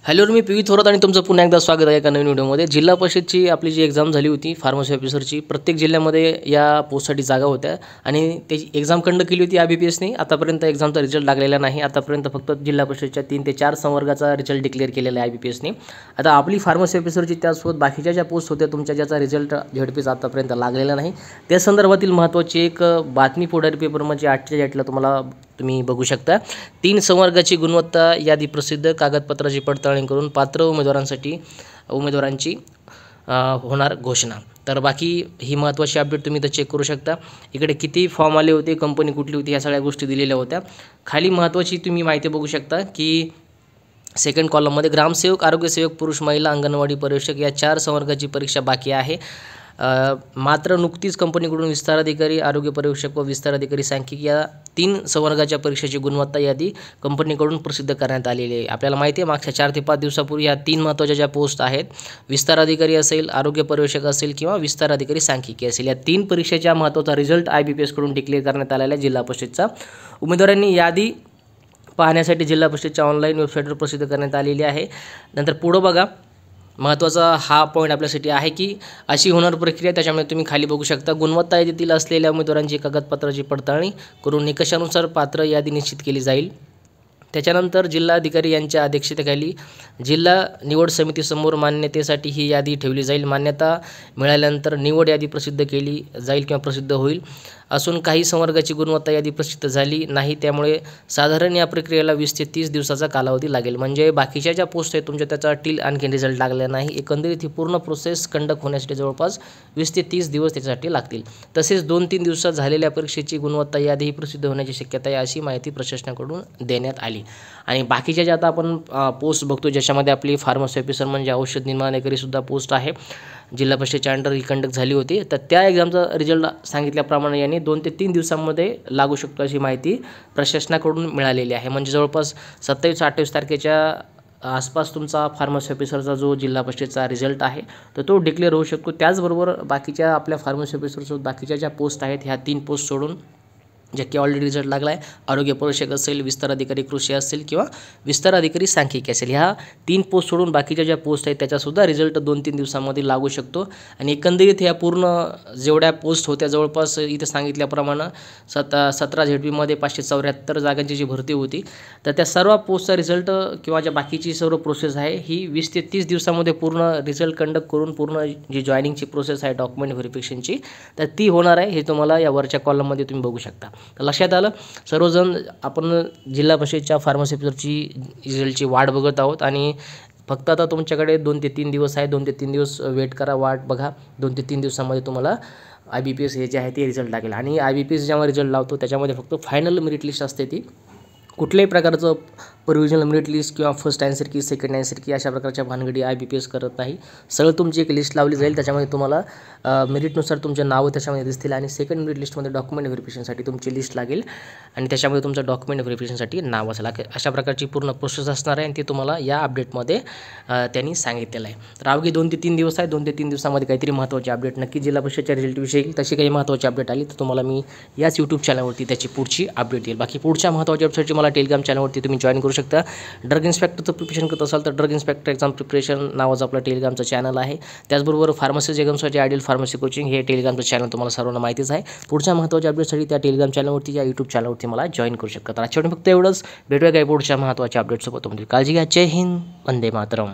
Hello मी P Thorat आणि तुमचं पुन्हा एकदा स्वागत आहे एका नवीन व्हिडिओमध्ये। जिल्हा परिषदची आपली जी एक्झाम झाली होती फार्मसी ऑफिसरची, प्रत्येक जिल्ह्यामध्ये या पोस्टसाठी जागा होत्या आणि त्याची एक्झाम कंडक्ट केली होती IBPSने। आतापर्यंत एक्झामचा रिझल्ट लागलेला नाही। आतापर्यंत फक्त जिल्हा परिषदच्या 3 ते 4 संवर्गाचा रिझल्ट डिक्लेअर केलेला आहे IBPSने। आता आपली फार्मसी ऑफिसरची त्यासोबत बाकीच्या ज्या पोस्ट होत्या तुमच्या ज्याचा रिझल्ट झडपीचा आतापर्यंत लागलेला नाही, त्या संदर्भातील महत्त्वाची एक बातमी पुढारी पेपरमध्ये 8च्या 8ला तुम्ही बघू शकता। 3 संवर्गाची गुणवत्ता यादी प्रसिद्ध, कागदपत्राची पडताळणी करून पात्र उमेदवारांची होणार घोषणा। तर बाकी ही महत्त्वाची अपडेट तुम्ही इथं चेक करू शकता। इकडे किती फॉर्म आले होते, कंपनी कुठली होती, या सगळ्या गोष्टी दिलेल्या होत्या। खाली महत्त्वाची तुम्ही माहिती बघू शकता की सेकंड कॉलममध्ये ग्रामसेवक, आरोग्यसेवक, पुरुष, महिला, अंगणवाडी पर्यवेक्षक या 4 संवर्गाची परीक्षा बाकी आहे। मात्र नुकतीच कंपनीकडून विस्तार अधिकारी, आरोग्य पर्यवेक्षक व विस्तार अधिकारी सांख्यिकी या 3 संवर्गाच्या परीक्षेची गुणवत्ता यादी कंपनीकडून प्रसिद्ध करण्यात आलेली आहे। आपल्याला माहिती आहे मागच्या 4 ते 5 दिवसापूर्वी या 3 महत्त्वाच्या ज्या पोस्ट आहेत, विस्तार अधिकारी असेल, आरोग्य पर्यवेक्षक असेल किंवा विस्तार अधिकारी सांख्यिकी असेल, या 3 परीक्षेच्या महत्त्वाचा रिझल्ट IBPS कडून डिक्लेअर करण्यात आलेला आहे जिल्हा परिषदचा। उमेदवारांनी यादी पाहण्यासाठी जिल्हा परिषदच्या ऑनलाईन वेबसाईटवर प्रसिद्ध करण्यात आलेली आहे। नंतर पुढं बघा, महत्त्वाचा हा पॉईंट आपल्यासाठी आहे की अशी होणार प्रक्रिया, त्याच्यामुळे तुम्ही खाली बघू शकता गुणवत्ता यादीतील असलेल्या उमेदवारांची कागदपत्राची पडताळणी करून निकषानुसार पात्र यादी निश्चित केली जाईल। त्याच्यानंतर जिल्हाधिकारी यांच्या अध्यक्षतेखाली जिल्हा निवड समितीसमोर मान्यतेसाठी ही यादी ठेवली जाईल। मान्यता मिळाल्यानंतर निवड यादी प्रसिद्ध केली जाईल किंवा प्रसिद्ध होईल। असून काही संवर्गाची गुणवत्ता यादी प्रसिद्ध झाली नाही, त्यामुळे साधारण या प्रक्रियेला 20 ते 30 दिवसाचा कालावधी लागेल। म्हणजे बाकीच्या ज्या पोस्ट आहेत तुमच्या त्याचा आणखीन रिझल्ट लागला नाही, एकंदरीत ही पूर्ण प्रोसेस कंडक्ट होण्यासाठी जवळपास 20 ते 30 दिवस त्याच्यासाठी लागतील। तसेच 2-3 दिवसात झालेल्या परीक्षेची गुणवत्ता यादी प्रसिद्ध होण्याची शक्यता आहे, अशी माहिती प्रशासनाकडून देण्यात आली। आणि बाकीच्या ज्या आता आपण पोस्ट बघतो ज्याच्यामध्ये आपली फार्मसी ऑफिसर म्हणजे औषध निर्माण अधिकारी सुद्धा पोस्ट आहे, जिल्हा परिषदेच्या अंडर ही कंडक्ट झाली होती। तर त्या एक्झामचा रिझल्ट सांगितल्याप्रमाणे यांनी 2 ते 3 दिवसांमध्ये लागू शकतो अशी माहिती प्रशासनाकडून मिळालेली आहे। म्हणजे जवळपास 27-28 तारखेच्या आसपास तुमचा फार्मसी ऑफिसरचा जो जिल्हा परिषदेचा रिझल्ट आहे तर तो डिक्लेअर होऊ शकतो। त्याचबरोबर बाकीच्या आपल्या फार्मसी ऑफिसरसोबत बाकीच्या ज्या पोस्ट आहेत ह्या 3 पोस्ट सोडून ज्या की ऑलरेडी रिझल्ट लागला आहे, आरोग्य पर्यवेक्षक असेल, विस्तार अधिकारी कृषी असेल किंवा विस्तार अधिकारी सांख्यिकी असेल, ह्या 3 पोस्ट सोडून बाकीच्या ज्या पोस्ट आहेत त्याचासुद्धा रिझल्ट 2-3 दिवसांमध्ये लागू शकतो। आणि एकंदरीत ह्या पूर्ण जेवढ्या पोस्ट होत्या जवळपास इथं सांगितल्याप्रमाणे 17 ZP मध्ये 574 जागांची जी भरती होती, तर त्या सर्व पोस्टचा रिझल्ट किंवा ज्या बाकीची सर्व प्रोसेस आहे ही 20 ते 30 दिवसामध्ये पूर्ण रिझल्ट कंडक्ट करून पूर्ण जी जॉईनिंगची प्रोसेस आहे डॉक्युमेंट व्हेरिफिकेशनची, तर ती होणार आहे। हे तुम्हाला या वरच्या कॉलममध्ये तुम्ही बघू शकता। तर लक्षात आलं, सर्वजण आपण जिल्हा परिषदेच्या फार्मसी ऑफिसरची रिझल्टची वाट बघत आहोत आणि फक्त आता तुमच्याकडे 2 ते 3 दिवस आहे, 2 ते 3 दिवस वेट करा, वाट बघा। 2 ते 3 दिवसामध्ये तुम्हाला IBPS हे जे आहे ते रिझल्ट लागेल। आणि IBPS जेव्हा रिझल्ट लावतो त्याच्यामध्ये फक्त फायनल मेरिट लिस्ट असते, ती कुठल्याही प्रकारचं प्रोव्हिजनल मेरिट लिस्ट किंवा फर्स्ट आन्सर की सेकंड आन्सर की अशा प्रकारच्या भानगडी IBPS करत नाही। सरळ तुमची एक लिस्ट लावली जाईल, त्याच्यामध्ये तुम्हाला मेरिटनुसार तुमचे नावं त्याच्यामध्ये दिसतील आणि सेकंड मेरिट लिस्टमध्ये डॉक्युमेंट व्हेरिफिकेशनसाठी तुमची लिस्ट लागेल आणि त्याच्यामध्ये तुमचं डॉक्युमेंट व्हेरिफिकेशनसाठी नाव असेल। अशा प्रकारची पूर्ण प्रोसेस असणार आहे आणि ते तुम्हाला या अपडेटमध्ये त्यांनी सांगितलेलं आहे। तर अवघी 2 ते 3 दिवस आहे, 2 ते 3 दिवसामध्ये काहीतरी महत्त्वाची अपडेट नक्की जिल्हा परिषदेच्या रिझल्टविषयी तशी काही महत्त्वाची अपडेट आली तर तुम्हाला मी याच यूट्यूब चॅनलवरती त्याची पुढची अपडेट देईल। बाकी पुढच्या महत्त्वाच्या वेबसाईटची मला टेलिग्राम चॅनलवरती तुम्ही जॉईन करू शकता। ड्रग इन्स्पेक्टरचं प्रिपरेशन करत असाल तर ड्रग इन्स्पेक्टर एक्झाम प्रिपरेशन नावाचं आपलं टेलिग्रामचं चॅनल आहे। त्याचबरोबर फार्मसी एक्झामसाठी आयडियल फार्मसी कोचिंग हे टेलिग्रामचं चॅनल तुम्हाला सर्वांना माहितीच आहे। पुढच्या महत्त्वाच्या अपडेटसाठी त्या टेलिग्राम चॅनलवरती या यूट्यूब चॅनलवरती मला जॉईन करू शकता। तर आजच्या फक्त एवढंच, भेटूया काही पुढच्या महत्त्वाच्या अपडेटसोबत। तुमची काळजी घ्या। जय हिंद, वंदे मातरम।